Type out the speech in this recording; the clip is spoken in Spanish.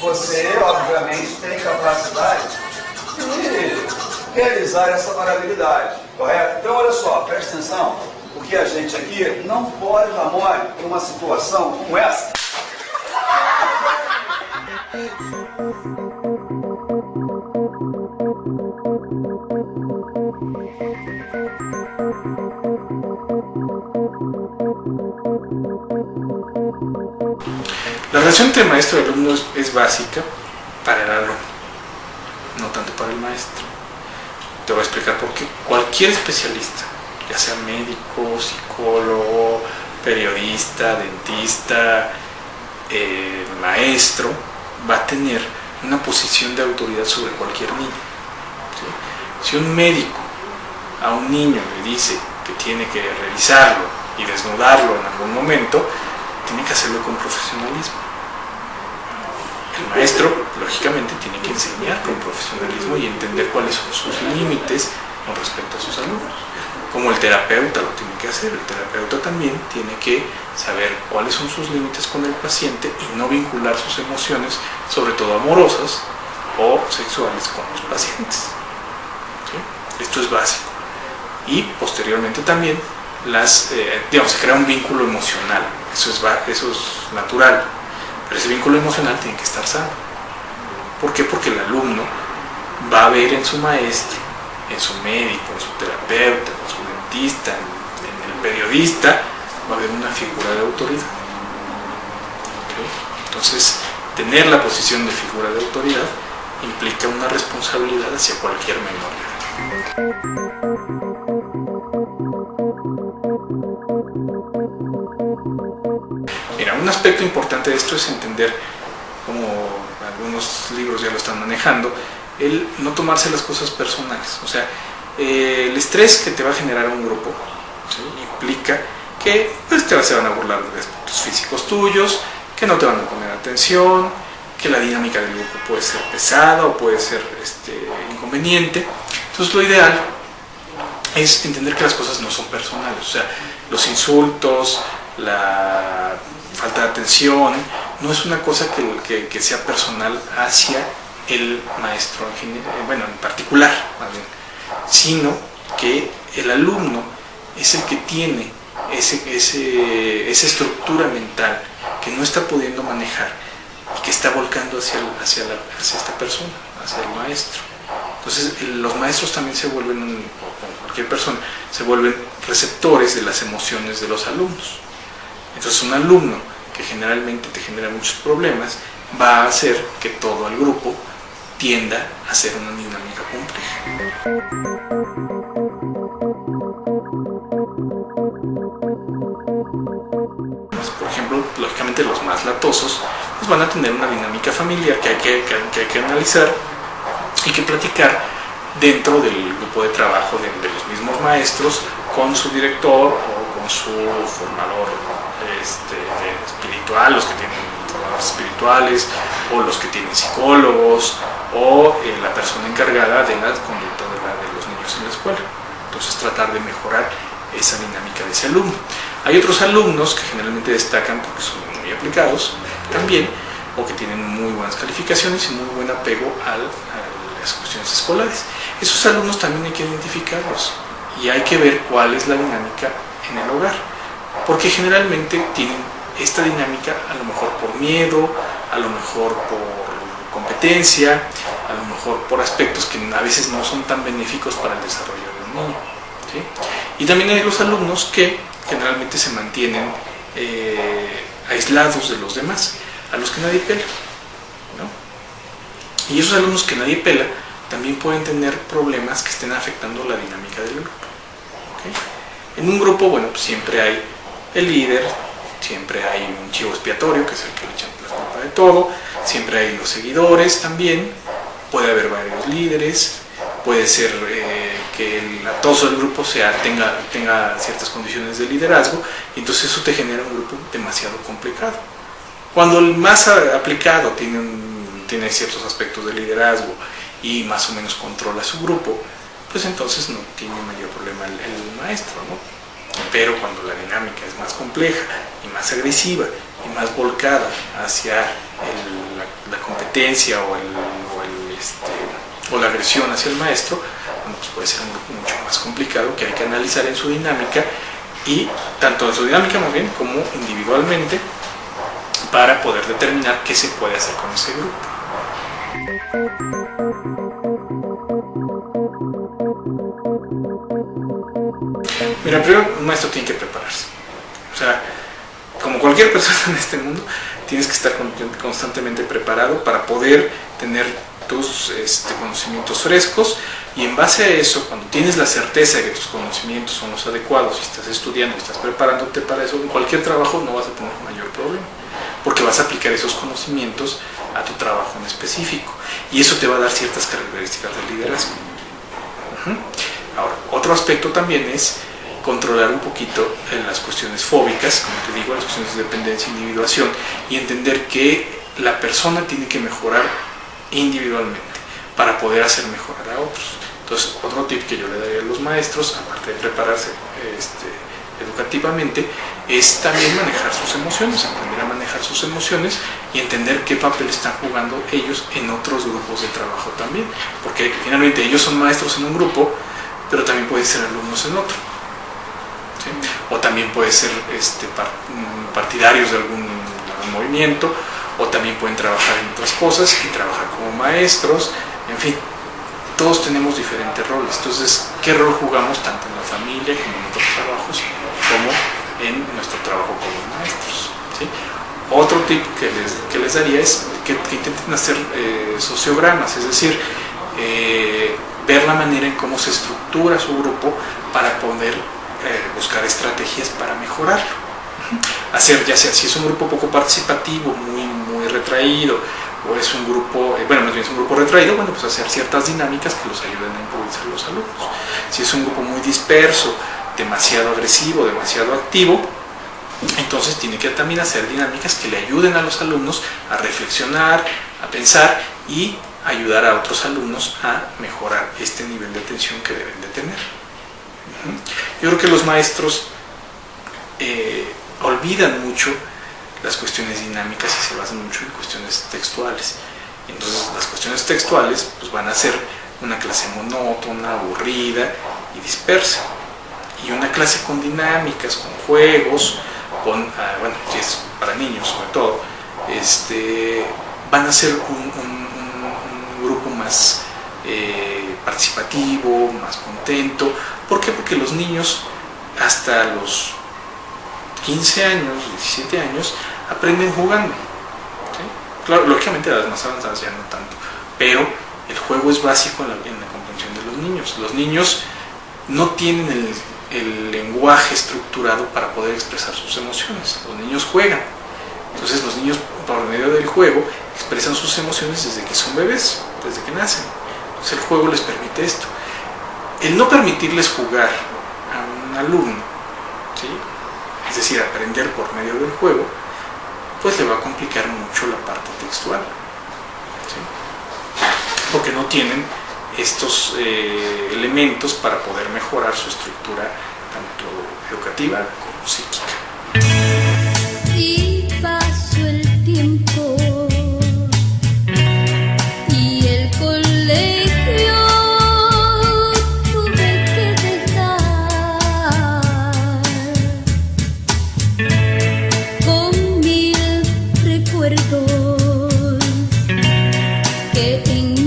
você, obviamente, tem capacidade de realizar essa variabilidade, correto? Então, olha só, presta atenção, porque a gente aqui não pode dar mole em uma situação como essa. La relación entre maestro y alumno es básica para el alumno, no tanto para el maestro. Te voy a explicar por qué. Cualquier especialista, ya sea médico, psicólogo, periodista, dentista, maestro, va a tener una posición de autoridad sobre cualquier niño. ¿Sí? Si un médico a un niño le dice que tiene que revisarlo y desnudarlo en algún momento, tiene que hacerlo con profesionalismo. El maestro, lógicamente, tiene que enseñar con profesionalismo y entender cuáles son sus límites con respecto a sus alumnos. Como el terapeuta lo tiene que hacer, el terapeuta también tiene que saber cuáles son sus límites con el paciente y no vincular sus emociones, sobre todo amorosas o sexuales, con los pacientes. ¿Sí? Esto es básico. Y posteriormente también se crea un vínculo emocional, eso es natural, pero ese vínculo emocional tiene que estar sano. ¿Por qué? Porque el alumno va a ver en su maestro, en su médico, en su terapeuta, en su dentista, en el periodista, va a haber una figura de autoridad. ¿Okay? Entonces, tener la posición de figura de autoridad implica una responsabilidad hacia cualquier menor de edad. Mira, un aspecto importante de esto es entender, como algunos libros ya lo están manejando, el no tomarse las cosas personales. O sea, el estrés que te va a generar un grupo, ¿sí?, implica que pues, se van a burlar de aspectos físicos tuyos, que no te van a poner atención, que la dinámica del grupo puede ser pesada o puede ser inconveniente. Entonces lo ideal es entender que las cosas no son personales. O sea, los insultos, la falta de atención, no es una cosa que sea personal hacia el maestro en particular, más bien, sino que el alumno es el que tiene esa estructura mental que no está pudiendo manejar y que está volcando hacia esta persona, hacia el maestro. Entonces los maestros también se vuelven, o cualquier persona, se vuelven receptores de las emociones de los alumnos. Entonces un alumno que generalmente te genera muchos problemas va a hacer que todo el grupo tienda a ser una dinámica compleja. Por ejemplo, lógicamente los más latosos pues van a tener una dinámica familiar que hay que analizar y que platicar dentro del grupo de trabajo de los mismos maestros con su director o con su formador espiritual, los que tienen formadores espirituales o los que tienen psicólogos o la persona encargada de la conducta de los niños en la escuela. Entonces tratar de mejorar esa dinámica de ese alumno. Hay otros alumnos que generalmente destacan porque son muy aplicados también o que tienen muy buenas calificaciones y muy buen apego a las cuestiones escolares. Esos alumnos también hay que identificarlos y hay que ver cuál es la dinámica en el hogar, porque generalmente tienen esta dinámica a lo mejor por miedo, a lo mejor por competencia, a lo mejor por aspectos que a veces no son tan benéficos para el desarrollo de un niño, ¿sí? Y también hay los alumnos que generalmente se mantienen aislados de los demás, a los que nadie pela, ¿no? Y esos alumnos que nadie pela también pueden tener problemas que estén afectando la dinámica del grupo, ¿okay? En un grupo, bueno, pues siempre hay el líder, siempre hay un chivo expiatorio, que es el que le echa la culpa de todo, siempre hay los seguidores también, puede haber varios líderes, puede ser que todo el grupo tenga ciertas condiciones de liderazgo, y entonces eso te genera un grupo demasiado complicado. Cuando el más aplicado tiene ciertos aspectos de liderazgo y más o menos controla su grupo, pues entonces no tiene mayor problema el maestro, ¿no? Pero cuando la dinámica es más compleja y más agresiva y más volcada hacia la competencia o la agresión hacia el maestro, bueno, pues puede ser un grupo mucho más complicado que hay que analizar en su dinámica, y tanto en su dinámica más bien como individualmente, para poder determinar qué se puede hacer con ese grupo. Mira, primero un maestro tiene que prepararse. O sea, como cualquier persona en este mundo, tienes que estar constantemente preparado para poder tener tus conocimientos frescos, y en base a eso, cuando tienes la certeza de que tus conocimientos son los adecuados y estás estudiando y estás preparándote para eso, en cualquier trabajo no vas a tener mayor problema, porque vas a aplicar esos conocimientos a tu trabajo en específico, y eso te va a dar ciertas características del liderazgo. Ahora, otro aspecto también es controlar un poquito las cuestiones fóbicas, como te digo, las cuestiones de dependencia e individuación, y entender que la persona tiene que mejorar individualmente para poder hacer mejorar a otros. Entonces, otro tip que yo le daría a los maestros, aparte de prepararse educativamente, es también manejar sus emociones, aprender a manejar sus emociones y entender qué papel están jugando ellos en otros grupos de trabajo también, porque finalmente ellos son maestros en un grupo, pero también pueden ser alumnos en otro, ¿sí? O también pueden ser partidarios de algún movimiento, o también pueden trabajar en otras cosas y trabajar como maestros. En fin, todos tenemos diferentes roles. Entonces, ¿qué rol jugamos tanto en la familia como en otros trabajos, como en nuestro trabajo como maestros? ¿Sí? Otro tip que les daría es que intenten hacer sociogramas, es decir, ver la manera en cómo se estructura su grupo para poder buscar estrategias para mejorarlo. Hacer, ya sea si es un grupo poco participativo, muy retraído, o es un grupo, más bien es un grupo retraído, bueno, pues hacer ciertas dinámicas que los ayuden a improvisar los alumnos. Si es un grupo muy disperso, demasiado agresivo, demasiado activo, entonces tiene que también hacer dinámicas que le ayuden a los alumnos a reflexionar, a pensar y ayudar a otros alumnos a mejorar este nivel de atención que deben de tener. Yo creo que los maestros olvidan mucho las cuestiones dinámicas y se basan mucho en cuestiones textuales. Entonces las cuestiones textuales pues van a ser una clase monótona, aburrida y dispersa. Y una clase con dinámicas, con juegos, si es para niños sobre todo, van a ser un grupo más participativo, más contento. ¿Por qué? Porque los niños hasta los 15 años, 17 años, aprenden jugando. ¿Sí? Claro, lógicamente a las más avanzadas ya no tanto, pero el juego es básico en la comprensión de los niños. Los niños no tienen el lenguaje estructurado para poder expresar sus emociones. Los niños juegan. Entonces los niños, por medio del juego, expresan sus emociones desde que son bebés, desde que nacen. Entonces el juego les permite esto. El no permitirles jugar a un alumno, ¿sí?, es decir, aprender por medio del juego, pues le va a complicar mucho la parte textual, ¿sí?, porque no tienen estos elementos para poder mejorar su estructura tanto educativa como psíquica. Y pasó el tiempo y el colegio tuve que dejar con 1000 recuerdos que en